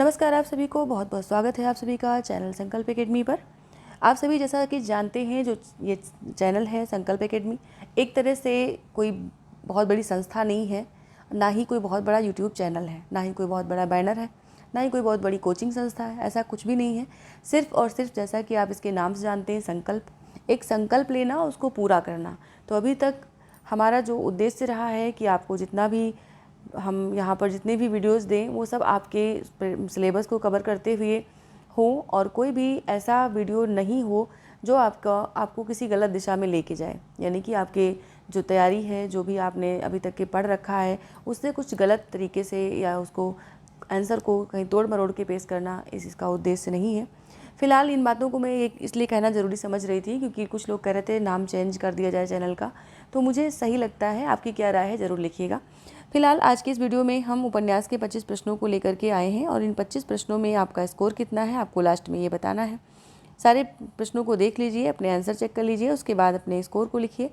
नमस्कार, आप सभी को बहुत बहुत स्वागत है आप सभी का चैनल संकल्प एकेडमी पर। आप सभी जैसा कि जानते हैं, जो ये चैनल है संकल्प एकेडमी, एक तरह से कोई बहुत बड़ी संस्था नहीं है, ना ही कोई बहुत बड़ा यूट्यूब चैनल है, ना ही कोई बहुत बड़ा बैनर है, ना ही कोई बहुत बड़ी कोचिंग संस्था है। ऐसा कुछ भी नहीं है। सिर्फ और सिर्फ जैसा कि आप इसके नाम से जानते हैं, संकल्प, एक संकल्प लेना, उसको पूरा करना। तो अभी तक हमारा जो उद्देश्य रहा है कि आपको जितना भी हम यहाँ पर जितने भी वीडियोस दें वो सब आपके सिलेबस को कवर करते हुए हो, और कोई भी ऐसा वीडियो नहीं हो जो आपको किसी गलत दिशा में लेके जाए। यानी कि आपके जो तैयारी है, जो भी आपने अभी तक के पढ़ रखा है, उससे कुछ गलत तरीके से या उसको आंसर को कहीं तोड़ मरोड़ के पेश करना इसका उद्देश्य नहीं है। फ़िलहाल इन बातों को मैं इसलिए कहना ज़रूरी समझ रही थी क्योंकि कुछ लोग कह रहे थे नाम चेंज कर दिया जाए चैनल का, तो मुझे सही लगता है। आपकी क्या राय है ज़रूर लिखिएगा। फिलहाल आज के इस वीडियो में हम उपन्यास के 25 प्रश्नों को लेकर के आए हैं, और इन 25 प्रश्नों में आपका स्कोर कितना है आपको लास्ट में ये बताना है। सारे प्रश्नों को देख लीजिए, अपने आंसर चेक कर लीजिए, उसके बाद अपने स्कोर को लिखिए।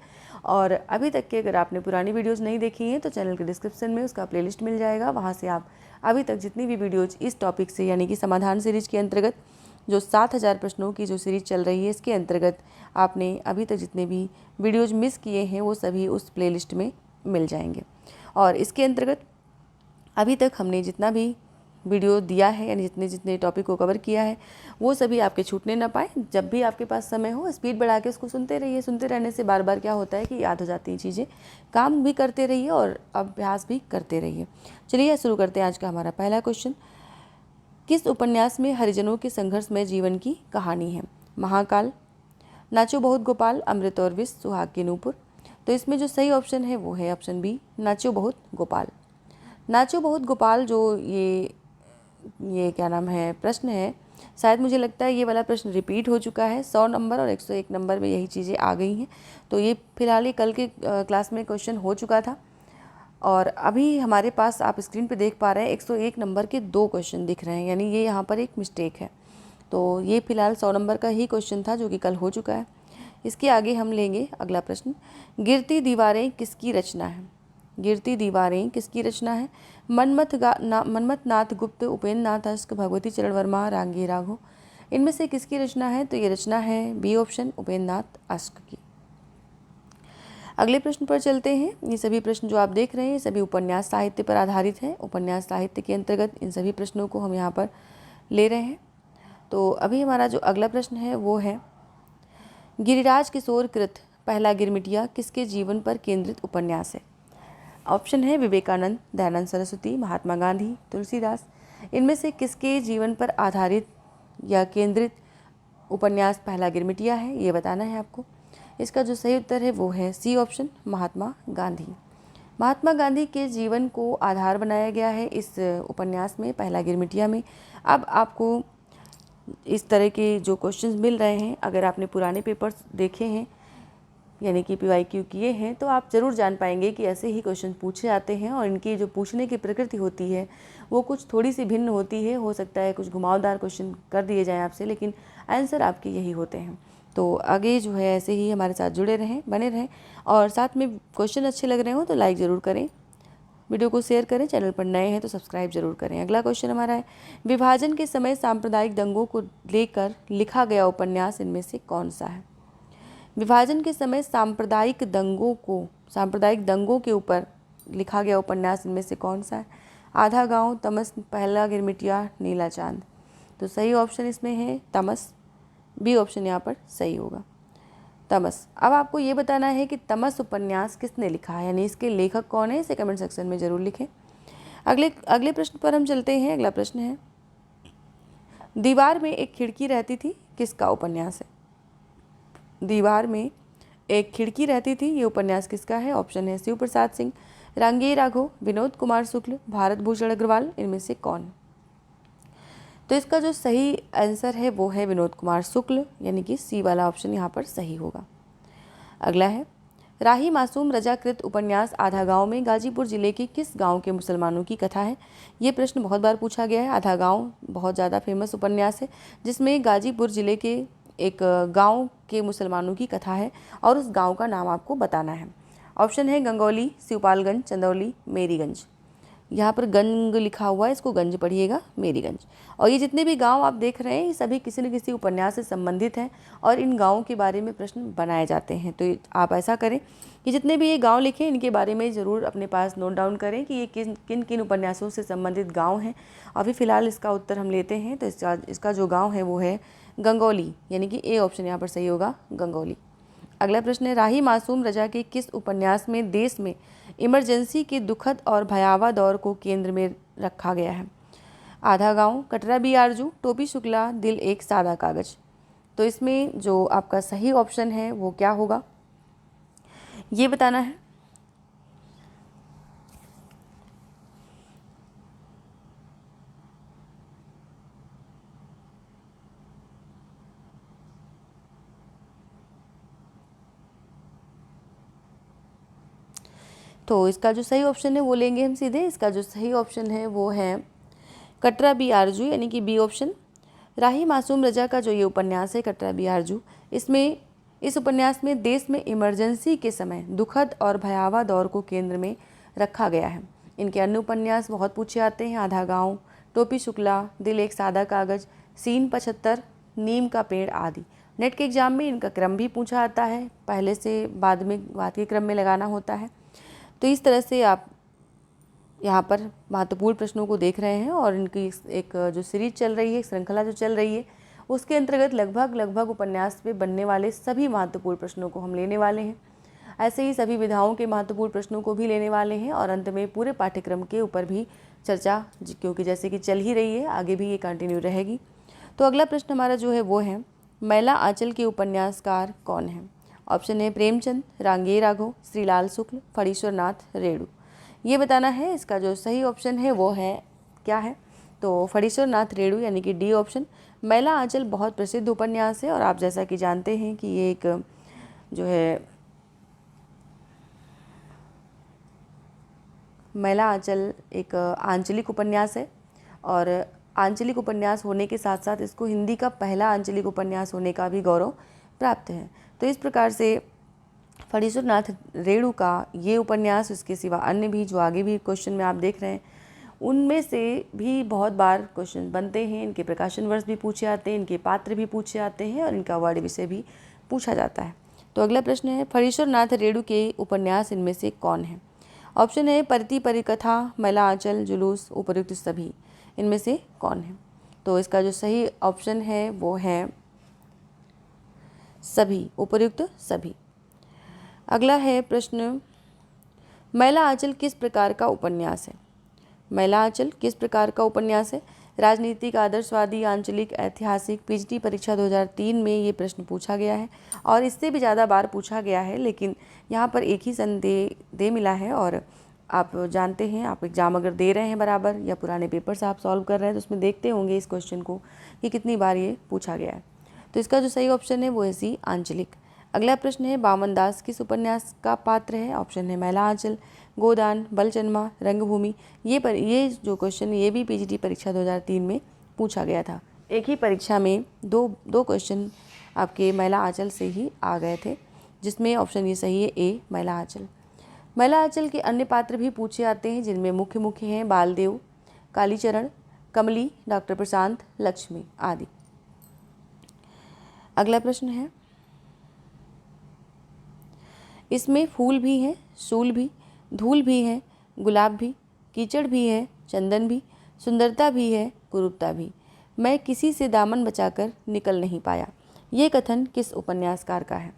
और अभी तक के अगर आपने पुरानी वीडियोज़ नहीं देखी हैं तो चैनल के डिस्क्रिप्शन में उसका प्लेलिस्ट मिल जाएगा, वहाँ से आप अभी तक जितनी भी वीडियोज़ इस टॉपिक से यानी कि समाधान सीरीज के अंतर्गत जो 7000 प्रश्नों की जो सीरीज चल रही है, इसके अंतर्गत आपने अभी तक जितने भी वीडियोज़ मिस किए हैं वो सभी उस प्लेलिस्ट में मिल जाएंगे। और इसके अंतर्गत अभी तक हमने जितना भी वीडियो दिया है, यानी जितने जितने टॉपिक को कवर किया है, वो सभी आपके छूटने ना पाए। जब भी आपके पास समय हो स्पीड बढ़ा के उसको सुनते रहिए। सुनते रहने से बार बार क्या होता है कि याद हो जाती हैं चीज़ें। काम भी करते रहिए और अभ्यास भी करते रहिए। चलिए शुरू करते हैं आज का हमारा पहला क्वेश्चन। किस उपन्यास में हरिजनों के संघर्षमय जीवन की कहानी है? महाकाल, नाचो बहुत गोपाल, अमृत और विष, सुहाग की नूपुर। तो इसमें जो सही ऑप्शन है वो है ऑप्शन बी, नाचो बहुत गोपाल। नाचो बहुत गोपाल जो ये क्या नाम है प्रश्न है, शायद मुझे लगता है ये वाला प्रश्न रिपीट हो चुका है। 100 नंबर और 101 नंबर में यही चीज़ें आ गई हैं। तो ये फिलहाल ये कल के क्लास में क्वेश्चन हो चुका था, और अभी हमारे पास आप स्क्रीन पे देख पा रहे हैं 101 नंबर के 2 क्वेश्चन दिख रहे हैं, यानी ये यहाँ पर एक मिस्टेक है। तो ये फिलहाल 100 नंबर का ही क्वेश्चन था जो कि कल हो चुका है। इसके आगे हम लेंगे अगला प्रश्न। गिरती दीवारें किसकी रचना है? गिरती दीवारें किसकी रचना है? मनमथ नाथ गुप्त, उपेन्द्र नाथ अश्क, भगवती चरण वर्मा, रांगे राघव। इनमें से किसकी रचना है? तो ये रचना है बी ऑप्शन, उपेन्द्र नाथ अश्क की। अगले प्रश्न पर चलते हैं। ये सभी प्रश्न जो आप देख रहे हैं सभी उपन्यास साहित्य पर आधारित हैं। उपन्यास साहित्य के अंतर्गत इन सभी प्रश्नों को हम यहाँ पर ले रहे हैं। तो अभी हमारा जो अगला प्रश्न है वो है, गिरिराज किशोर कृत पहला गिरमिटिया किसके जीवन पर केंद्रित उपन्यास है? ऑप्शन है विवेकानंद, दयानंद सरस्वती, महात्मा गांधी, तुलसीदास। इनमें से किसके जीवन पर आधारित या केंद्रित उपन्यास पहला गिरमिटिया है, ये बताना है आपको। इसका जो सही उत्तर है वो है सी ऑप्शन, महात्मा गांधी। महात्मा गांधी के जीवन को आधार बनाया गया है इस उपन्यास में, पहला गिरमिटिया में। अब आपको इस तरह के जो क्वेश्चंस मिल रहे हैं, अगर आपने पुराने पेपर्स देखे हैं यानी कि PYQ किए हैं, तो आप ज़रूर जान पाएंगे कि ऐसे ही क्वेश्चन पूछे जाते हैं, और इनकी जो पूछने की प्रकृति होती है वो कुछ थोड़ी सी भिन्न होती है। हो सकता है कुछ घुमावदार क्वेश्चन कर दिए जाएँ आपसे, लेकिन आंसर आपके यही होते हैं। तो आगे जो है ऐसे ही हमारे साथ जुड़े रहें, बने रहें, और साथ में क्वेश्चन अच्छे लग रहे हो तो लाइक ज़रूर करें, वीडियो को शेयर करें, चैनल पर नए हैं तो सब्सक्राइब जरूर करें। अगला क्वेश्चन हमारा है, विभाजन के समय सांप्रदायिक दंगों को लेकर लिखा गया उपन्यास इनमें से कौन सा है? विभाजन के समय सांप्रदायिक दंगों के ऊपर लिखा गया उपन्यास इनमें से कौन सा है? आधा गांव, तमस, पहला गिरमिटिया, नीला चांद। तो सही ऑप्शन इसमें है तमस, बी ऑप्शन यहाँ पर सही होगा, तमस। अब आपको ये बताना है कि तमस उपन्यास किसने लिखा है, यानी इसके लेखक कौन है, इसे कमेंट सेक्शन में ज़रूर लिखें। अगले प्रश्न पर हम चलते हैं। अगला प्रश्न है, दीवार में एक खिड़की रहती थी किसका उपन्यास है? दीवार में एक खिड़की रहती थी, ये उपन्यास किसका है? ऑप्शन है शिव प्रसाद सिंह, रांगे राघव, विनोद कुमार शुक्ल, भारत भूषण अग्रवाल। इनमें से कौन? तो इसका जो सही आंसर है वो है विनोद कुमार शुक्ल, यानी कि सी वाला ऑप्शन यहाँ पर सही होगा। अगला है, राही मासूम रजाकृत उपन्यास आधा गांव में गाजीपुर जिले के किस गांव के मुसलमानों की कथा है? ये प्रश्न बहुत बार पूछा गया है। आधा गांव बहुत ज़्यादा फेमस उपन्यास है, जिसमें गाजीपुर जिले के एक गांव के मुसलमानों की कथा है, और उस गांव का नाम आपको बताना है। ऑप्शन है गंगौली, शिवपालगंज, चंदौली, मेरीगंज। यहाँ पर गंग लिखा हुआ है, इसको गंज पढ़िएगा, मेरीगंज। और ये जितने भी गांव आप देख रहे हैं ये सभी किसी न किसी उपन्यास से संबंधित हैं और इन गाँवों के बारे में प्रश्न बनाए जाते हैं। तो आप ऐसा करें कि जितने भी ये गांव लिखे इनके बारे में ज़रूर अपने पास नोट डाउन करें कि ये किन किन उपन्यासों से संबंधित गाँव हैं। अभी फ़िलहाल इसका उत्तर हम लेते हैं। तो इसका जो गाँव है वो है गंगौली, यानी कि ए ऑप्शन यहाँ पर सही होगा, गंगौली। अगला प्रश्न है, राही मासूम रजा के किस उपन्यास में देश में इमरजेंसी के दुखद और भयावह दौर को केंद्र में रखा गया है? आधा गांव, कटरा बी आरजू, टोपी शुक्ला, दिल एक सादा कागज। तो इसमें जो आपका सही ऑप्शन है वो क्या होगा ये बताना है। तो इसका जो सही ऑप्शन है वो लेंगे हम सीधे। इसका जो सही ऑप्शन है वो है कटरा बी आरजू, यानी कि बी ऑप्शन। राही मासूम रजा का जो ये उपन्यास है कटरा बी आरजू, इस उपन्यास में देश में इमरजेंसी के समय दुखद और भयावह दौर को केंद्र में रखा गया है। इनके अन्य उपन्यास बहुत पूछे आते हैं, आधा गांव, टोपी शुक्ला, दिल एक सादा कागज, सीन 75, नीम का पेड़ आदि। नेट के एग्जाम में इनका क्रम भी पूछा आता है, पहले से बाद के क्रम में लगाना होता है। तो इस तरह से आप यहाँ पर महत्वपूर्ण प्रश्नों को देख रहे हैं और इनकी एक जो सीरीज चल रही है, श्रृंखला जो चल रही है, उसके अंतर्गत लगभग उपन्यास पे बनने वाले सभी महत्वपूर्ण प्रश्नों को हम लेने वाले हैं। ऐसे ही सभी विधाओं के महत्वपूर्ण प्रश्नों को भी लेने वाले हैं और अंत में पूरे पाठ्यक्रम के ऊपर भी चर्चा, क्योंकि जैसे कि चल ही रही है आगे भी ये कंटिन्यू रहेगी। तो अगला प्रश्न हमारा जो है वो है, मैला आंचल के उपन्यासकार कौन है? ऑप्शन है प्रेमचंद, रांगे राघव, श्रीलाल शुक्ल, फणीश्वर नाथ रेणु। ये बताना है। इसका जो सही ऑप्शन है वो है क्या है? तो फणीश्वर नाथ रेणु, यानी कि डी ऑप्शन। मैला आंचल बहुत प्रसिद्ध उपन्यास है और आप जैसा कि जानते हैं कि ये एक जो है मैला आंचल एक आंचलिक उपन्यास है और आंचलिक उपन्यास होने के साथ साथ इसको हिंदी का पहला आंचलिक उपन्यास होने का भी गौरव प्राप्त है। तो इस प्रकार से फणीश्वर नाथ रेणु का ये उपन्यास, इसके सिवा अन्य भी जो आगे भी क्वेश्चन में आप देख रहे हैं उनमें से भी बहुत बार क्वेश्चन बनते हैं। इनके प्रकाशन वर्ष भी पूछे आते हैं, इनके पात्र भी पूछे आते हैं और इनका वर्ड विषय भी पूछा जाता है। तो अगला प्रश्न है, फणीश्वर नाथ रेणु के उपन्यास इनमें से कौन है? ऑप्शन है परती परिकथा, मैला आंचल, जुलूस, उपर्युक्त सभी। इनमें से कौन है? तो इसका जो सही ऑप्शन है वो है सभी, उपर्युक्त सभी। अगला है प्रश्न, मैला आंचल किस प्रकार का उपन्यास है? मैला आंचल किस प्रकार का उपन्यास है? राजनीतिक, आदर्शवादी, आंचलिक, ऐतिहासिक। पीएचडी परीक्षा 2003 में ये प्रश्न पूछा गया है और इससे भी ज़्यादा बार पूछा गया है, लेकिन यहाँ पर एक ही संदेह मिला है। और आप जानते हैं, आप एग्ज़ाम अगर दे रहे हैं बराबर या पुराने पेपर से आप सॉल्व कर रहे हैं तो उसमें देखते होंगे इस क्वेश्चन को कि कितनी बार ये पूछा गया है। तो इसका जो सही ऑप्शन है वो है सी, आंचलिक। अगला प्रश्न है, बामन दास किस उपन्यास का पात्र है? ऑप्शन है मैला आंचल, गोदान, बलचन्मा, रंगभूमि। ये जो क्वेश्चन ये भी पीजीटी परीक्षा 2003 में पूछा गया था। एक ही परीक्षा में दो क्वेश्चन आपके मैला आंचल से ही आ गए थे, जिसमें ऑप्शन ये सही है ए, मैला आंचल। मैला आंचल के अन्य पात्र भी पूछे आते हैं, जिनमें मुख्य हैं बालदेव, कालीचरण, कमली, डॉक्टर प्रशांत, लक्ष्मी आदि। अगला प्रश्न है, इसमें फूल भी हैं, सूल भी, धूल भी है, गुलाब भी, कीचड़ भी है, चंदन भी, सुंदरता भी है, कुरूपता भी, मैं किसी से दामन बचाकर निकल नहीं पाया। ये कथन किस उपन्यासकार का है?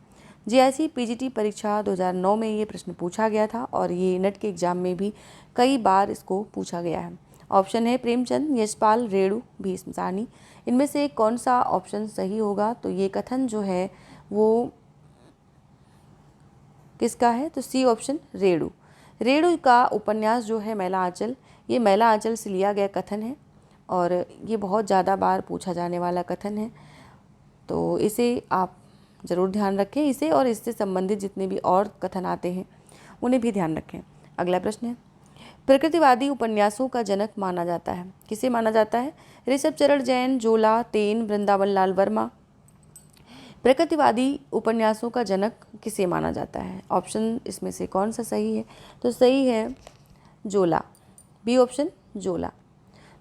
जीआईसी पीजीटी परीक्षा 2009 में ये प्रश्न पूछा गया था और ये नेट के एग्जाम में भी कई बार इसको पूछा गया है। ऑप्शन है प्रेमचंद, यशपाल, रेणु, भीष्म साहनी। इनमें से कौन सा ऑप्शन सही होगा? तो ये कथन जो है वो किसका है? तो सी ऑप्शन, रेणु। रेणु का उपन्यास जो है मैला आंचल, ये मैला आंचल से लिया गया कथन है और ये बहुत ज़्यादा बार पूछा जाने वाला कथन है। तो इसे आप ज़रूर ध्यान रखें, इसे और इससे संबंधित जितने भी और कथन आते हैं उन्हें भी ध्यान रखें। अगला प्रश्न है, प्रकृतिवादी उपन्यासों का जनक माना जाता है, किसे माना जाता है? ऋषभ चरण जैन, जोला, तेन, वृंदावन लाल वर्मा। प्रकृतिवादी उपन्यासों का जनक किसे माना जाता है? ऑप्शन इसमें से कौन सा सही है? तो सही है जोला। बी ऑप्शन जोला।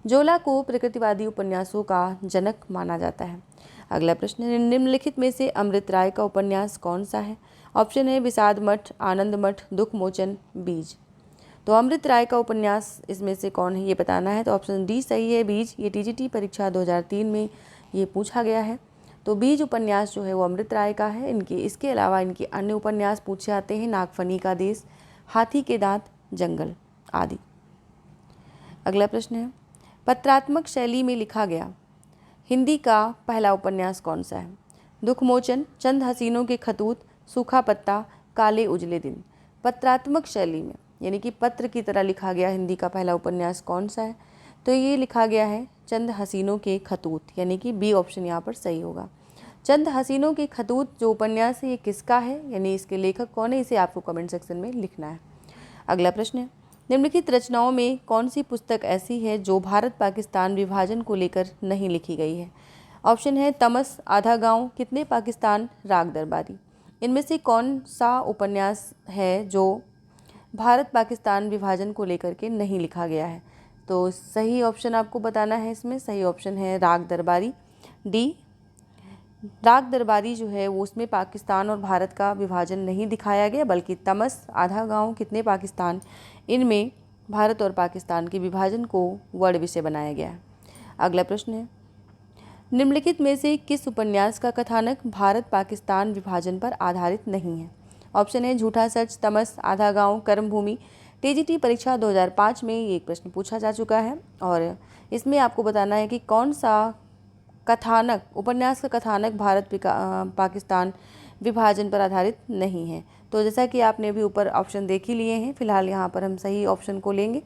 जोला को प्रकृतिवादी उपन्यासों का जनक माना जाता है। अगला प्रश्न है, निम्नलिखित में से अमृत राय का उपन्यास कौन सा है? ऑप्शन है विषाद मठ, आनंद मठ, दुख मोचन, बीज। तो अमृत राय का उपन्यास इसमें से कौन है ये बताना है। तो ऑप्शन डी सही है, बीज। ये टीजीटी परीक्षा 2003 में ये पूछा गया है। तो बीज उपन्यास जो है वो अमृत राय का है। इसके अलावा इनके अन्य उपन्यास पूछे जाते हैं, नागफनी का देश, हाथी के दांत, जंगल आदि। अगला प्रश्न है, पत्रात्मक शैली में लिखा गया हिंदी का पहला उपन्यास कौन सा है? दुखमोचन, चंद हसीनों के खतूत, सूखा पत्ता, काले उजले दिन। पत्रात्मक शैली में यानी कि पत्र की तरह लिखा गया हिंदी का पहला उपन्यास कौन सा है? तो ये लिखा गया है चंद हसीनों के खतूत, यानी कि बी ऑप्शन यहाँ पर सही होगा। चंद हसीनों के खतूत जो उपन्यास है ये किसका है, यानी इसके लेखक कौन है, इसे आपको कमेंट सेक्शन में लिखना है। अगला प्रश्न है, निम्नलिखित रचनाओं में कौन सी पुस्तक ऐसी है जो भारत पाकिस्तान विभाजन को लेकर नहीं लिखी गई है? ऑप्शन है तमस, आधा गांव, कितने पाकिस्तान, राग दरबारी। इनमें से कौन सा उपन्यास है जो भारत पाकिस्तान विभाजन को लेकर के नहीं लिखा गया है? तो सही ऑप्शन आपको बताना है। इसमें सही ऑप्शन है राग दरबारी, डी। राग दरबारी जो है वो उसमें पाकिस्तान और भारत का विभाजन नहीं दिखाया गया, बल्कि तमस, आधा गांव, कितने पाकिस्तान, इनमें भारत और पाकिस्तान के विभाजन को वर्ड विषय बनाया गया है। अगला प्रश्न है, निम्नलिखित में से किस उपन्यास का कथानक भारत पाकिस्तान विभाजन पर आधारित नहीं है? ऑप्शन है झूठा सच, तमस, आधा गांव, कर्मभूमि। टीजीटी परीक्षा 2005 में ये एक प्रश्न पूछा जा चुका है और इसमें आपको बताना है कि कौन सा कथानक, उपन्यास का कथानक भारत पाकिस्तान विभाजन पर आधारित नहीं है। तो जैसा कि आपने अभी ऊपर ऑप्शन देख ही लिए हैं, फिलहाल यहाँ पर हम सही ऑप्शन को लेंगे।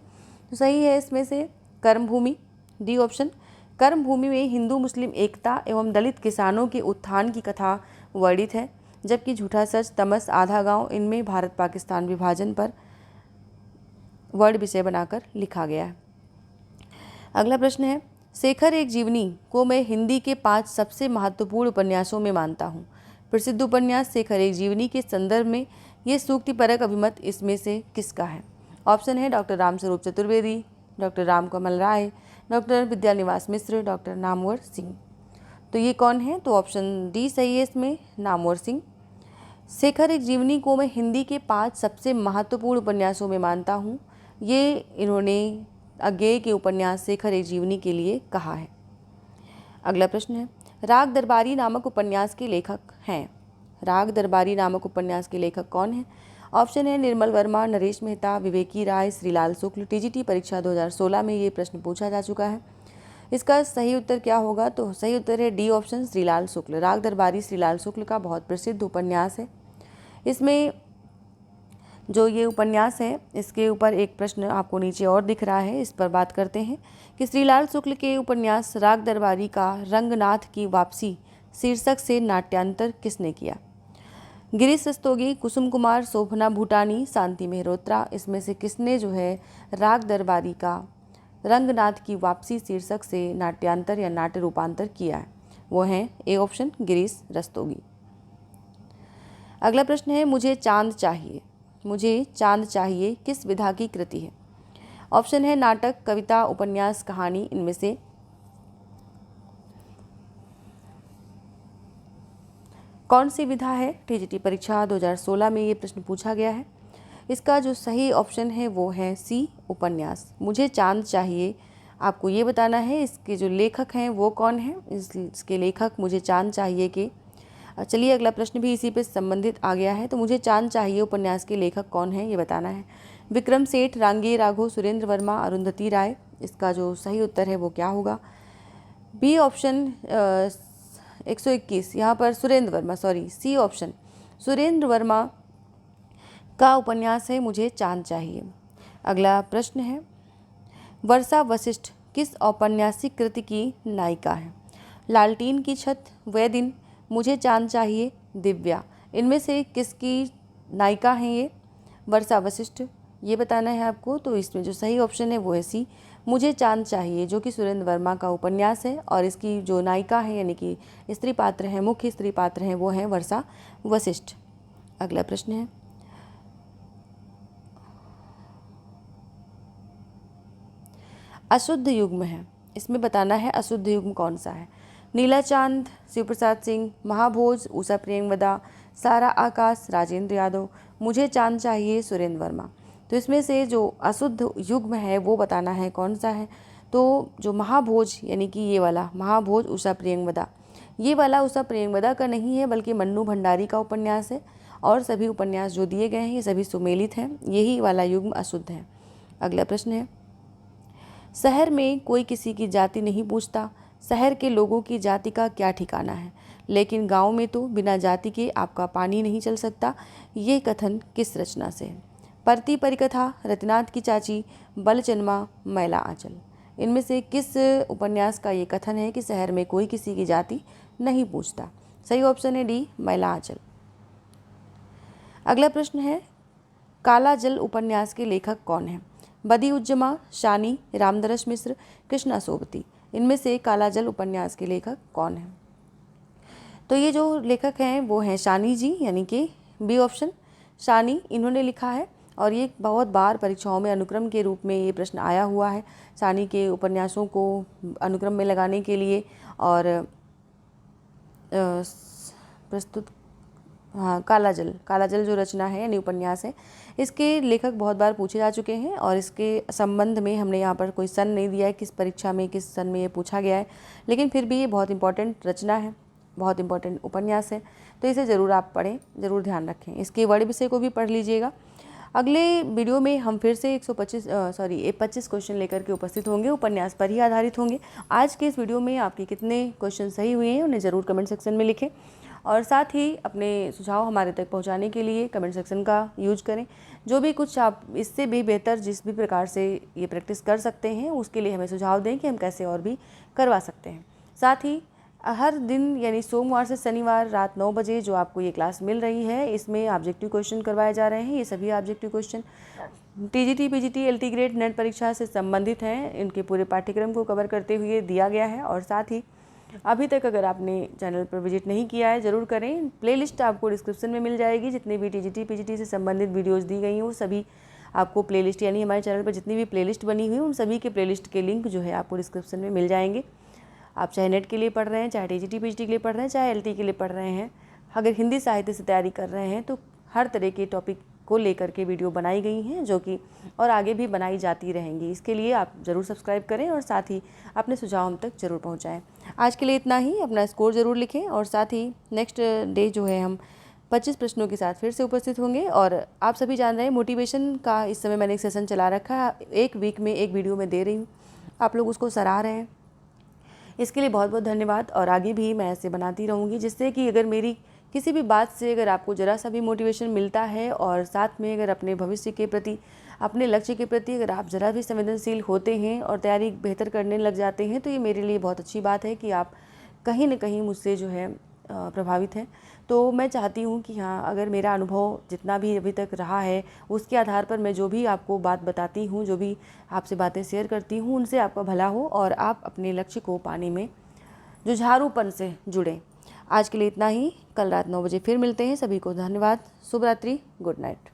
तो सही है इसमें से कर्मभूमि, डी ऑप्शन। कर्मभूमि में हिंदू मुस्लिम एकता एवं दलित किसानों के उत्थान की कथा वर्णित है, जबकि झूठा सच, तमस, आधा गांव, इनमें भारत पाकिस्तान विभाजन पर वर्ड विषय बनाकर लिखा गया है। अगला प्रश्न है, शेखर एक जीवनी को मैं हिंदी के 5 सबसे महत्वपूर्ण उपन्यासों में मानता हूँ। प्रसिद्ध उपन्यास शेखर एक जीवनी के संदर्भ में ये सूक्तिपरक अभिमत इसमें से किसका है? ऑप्शन है डॉक्टर रामस्वरूप चतुर्वेदी, डॉक्टर रामकमल राय, डॉक्टर विद्यानिवास मिश्र, डॉक्टर नामवर सिंह। तो ये कौन है? तो ऑप्शन डी सही है इसमें, नामवर सिंह। शेखर एक जीवनी को मैं हिंदी के 5 सबसे महत्वपूर्ण उपन्यासों में मानता हूँ, ये इन्होंने अज्ञेय के उपन्यास शेखर एक जीवनी के लिए कहा है। अगला प्रश्न है, राग दरबारी नामक उपन्यास के लेखक हैं। राग दरबारी नामक उपन्यास के लेखक कौन हैं? ऑप्शन है निर्मल वर्मा, नरेश मेहता, विवेकी राय, श्रीलाल शुक्ल। टीजीटी परीक्षा 2016 में ये प्रश्न पूछा जा चुका है। इसका सही उत्तर क्या होगा? तो सही उत्तर है डी ऑप्शन, श्रीलाल शुक्ल। राग दरबारी श्रीलाल शुक्ल का बहुत प्रसिद्ध उपन्यास है। इसमें जो ये उपन्यास है इसके ऊपर एक प्रश्न आपको नीचे और दिख रहा है, इस पर बात करते हैं कि श्रीलाल शुक्ल के उपन्यास राग दरबारी का रंगनाथ की वापसी शीर्षक से नाट्यांतर किसने किया? गिरीश रस्तोगी, कुसुम कुमार, शोभना भूटानी, शांति मेहरोत्रा। इसमें से किसने जो है राग दरबारी का रंगनाथ की वापसी शीर्षक से नाट्यांतर या नाट्य रूपांतर किया है? वो हैं ए ऑप्शन, गिरीश रस्तोगी। अगला प्रश्न है, मुझे चांद चाहिए। मुझे चांद चाहिए किस विधा की कृति है? ऑप्शन है नाटक, कविता, उपन्यास, कहानी। इनमें से कौन सी विधा है? टीजीटी परीक्षा 2016 में ये प्रश्न पूछा गया है। इसका जो सही ऑप्शन है वो है सी, उपन्यास। मुझे चांद चाहिए, आपको ये बताना है इसके जो लेखक हैं वो कौन है। इसके लेखक मुझे चांद चाहिए के, चलिए अगला प्रश्न भी इसी पे संबंधित आ गया है। तो मुझे चांद चाहिए उपन्यास के लेखक कौन है ये बताना है। विक्रम सेठ, रांगे राघव, सुरेंद्र वर्मा, अरुंधति राय। इसका जो सही उत्तर है वो क्या होगा? बी ऑप्शन 121, यहाँ पर Surendra Verma, sorry C option, Surendra Verma का उपन्यास है मुझे चांद चाहिए। अगला प्रश्न है, वर्षा वशिष्ठ किस औपन्यासिक कृति की नायिका है? लालटीन की छत, वह दिन, मुझे चांद चाहिए, दिव्या। इनमें से किसकी नायिका हैं ये? वर्षा वशिष्ठ, ये बताना है आपको। तो इसमें जो सही ऑप्शन है वो है सी, मुझे चांद चाहिए, जो कि सुरेंद्र वर्मा का उपन्यास है और इसकी जो नायिका है यानी कि स्त्री पात्र हैं, मुख्य स्त्री पात्र हैं, वो हैं वर्षा वशिष्ठ। अगला प्रश्न है, अशुद्ध युग्म है, इसमें बताना है अशुद्ध युग्म कौन सा है। नीला चांद, शिव प्रसाद सिंह, महाभोज, उषा प्रियंवदा, सारा आकाश, राजेंद्र यादव, मुझे चांद चाहिए, सुरेंद्र वर्मा। तो इसमें से जो अशुद्ध युग्म है वो बताना है कौन सा है। तो जो महाभोज यानी कि ये वाला महाभोज उषा प्रियंवदा, ये वाला उषा प्रियंवदा का नहीं है बल्कि मन्नू भंडारी का उपन्यास है, और सभी उपन्यास जो दिए गए हैं ये सभी सुमेलित हैं, यही वाला युग्म अशुद्ध है। अगला प्रश्न है, शहर में कोई किसी की जाति नहीं पूछता, शहर के लोगों की जाति का क्या ठिकाना है, लेकिन गांव में तो बिना जाति के आपका पानी नहीं चल सकता, ये कथन किस रचना से है। परती परिकथा, रतिनाथ की चाची, बलचन्मा, मैला आंचल। इनमें से किस उपन्यास का ये कथन है कि शहर में कोई किसी की जाति नहीं पूछता। सही ऑप्शन है डी, मैला आंचल। अगला प्रश्न है, काला जल उपन्यास के लेखक कौन है। बदी-उज-जमा, शानी, रामदरस मिश्र, कृष्णा सोबती। इनमें से काला जल उपन्यास के लेखक कौन है। तो ये जो लेखक हैं वो हैं शानी जी, यानी कि बी ऑप्शन, शानी इन्होंने लिखा है, और ये बहुत बार परीक्षाओं में अनुक्रम के रूप में ये प्रश्न आया हुआ है, शानी के उपन्यासों को अनुक्रम में लगाने के लिए। और प्रस्तुत हाँ, काला जल जो रचना है यानी उपन्यास है, इसके लेखक बहुत बार पूछे जा चुके हैं, और इसके संबंध में हमने यहाँ पर कोई सन नहीं दिया है किस परीक्षा में किस सन में ये पूछा गया है, लेकिन फिर भी ये बहुत इंपॉर्टेंट रचना है, बहुत इंपॉर्टेंट उपन्यास है, तो इसे ज़रूर आप पढ़ें, ज़रूर ध्यान रखें। इसके वर्ड विषय को भी पढ़ लीजिएगा। अगले वीडियो में हम फिर से 25 क्वेश्चन लेकर के उपस्थित होंगे, उपन्यास पर ही आधारित होंगे। आज के इस वीडियो में आपके कितने क्वेश्चन सही हुए हैं उन्हें ज़रूर कमेंट सेक्शन में लिखें, और साथ ही अपने सुझाव हमारे तक पहुंचाने के लिए कमेंट सेक्शन का यूज करें। जो भी कुछ आप इससे भी बेहतर जिस भी प्रकार से ये प्रैक्टिस कर सकते हैं उसके लिए हमें सुझाव दें कि हम कैसे और भी करवा सकते हैं। साथ ही हर दिन यानी सोमवार से शनिवार रात 9 बजे जो आपको ये क्लास मिल रही है, इसमें ऑब्जेक्टिव क्वेश्चन करवाए जा रहे हैं। ये सभी objective question TGT, PGT, LT grade, net परीक्षा से संबंधित हैं। इनके पूरे पाठ्यक्रम को कवर करते हुए दिया गया है। और साथ ही अभी तक अगर आपने चैनल पर विजिट नहीं किया है ज़रूर करें। प्लेलिस्ट आपको डिस्क्रिप्शन में मिल जाएगी, जितनी भी टीजीटी, पीजीटी से संबंधित वीडियोज़ दी गई हैं वो सभी आपको प्लेलिस्ट, यानी हमारे चैनल पर जितनी भी प्लेलिस्ट बनी हुई उन सभी के प्लेलिस्ट के लिंक जो है आपको डिस्क्रिप्शन में मिल जाएंगे। आप चाहे नेट के लिए पढ़ रहे हैं, चाहे टीजीटी, पीजीटी के लिए पढ़ रहे हैं, चाहे एलटी के लिए पढ़ रहे हैं, अगर हिंदी साहित्य से तैयारी कर रहे हैं तो हर तरह के टॉपिक को लेकर के वीडियो बनाई गई हैं, जो कि और आगे भी बनाई जाती रहेंगी। इसके लिए आप ज़रूर सब्सक्राइब करें और साथ ही अपने सुझाव हम तक ज़रूर पहुंचाएं। आज के लिए इतना ही, अपना स्कोर ज़रूर लिखें, और साथ ही नेक्स्ट डे जो है हम 25 प्रश्नों के साथ फिर से उपस्थित होंगे। और आप सभी जान रहे हैं मोटिवेशन का इस समय मैंने एक सेशन चला रखा है, एक वीक में एक वीडियो में दे रही हूँ, आप लोग उसको सराह रहे हैं, इसके लिए बहुत बहुत धन्यवाद। और आगे भी मैं ऐसे बनाती रहूँगी, जिससे कि अगर मेरी किसी भी बात से अगर आपको ज़रा सा भी मोटिवेशन मिलता है, और साथ में अगर अपने भविष्य के प्रति, अपने लक्ष्य के प्रति अगर आप ज़रा भी संवेदनशील होते हैं और तैयारी बेहतर करने लग जाते हैं, तो ये मेरे लिए बहुत अच्छी बात है कि आप कहीं ना कहीं मुझसे जो है प्रभावित हैं। तो मैं चाहती हूँ कि हाँ, अगर मेरा अनुभव जितना भी अभी तक रहा है उसके आधार पर मैं जो भी आपको बात बताती हूँ, जो भी आपसे बातें शेयर करती हूँ, उनसे आपका भला हो और आप अपने लक्ष्य को पाने में जुझारूपन से जुड़ें। आज के लिए इतना ही, कल रात 9 बजे फिर मिलते हैं। सभी को धन्यवाद, शुभ रात्रि, गुड नाइट।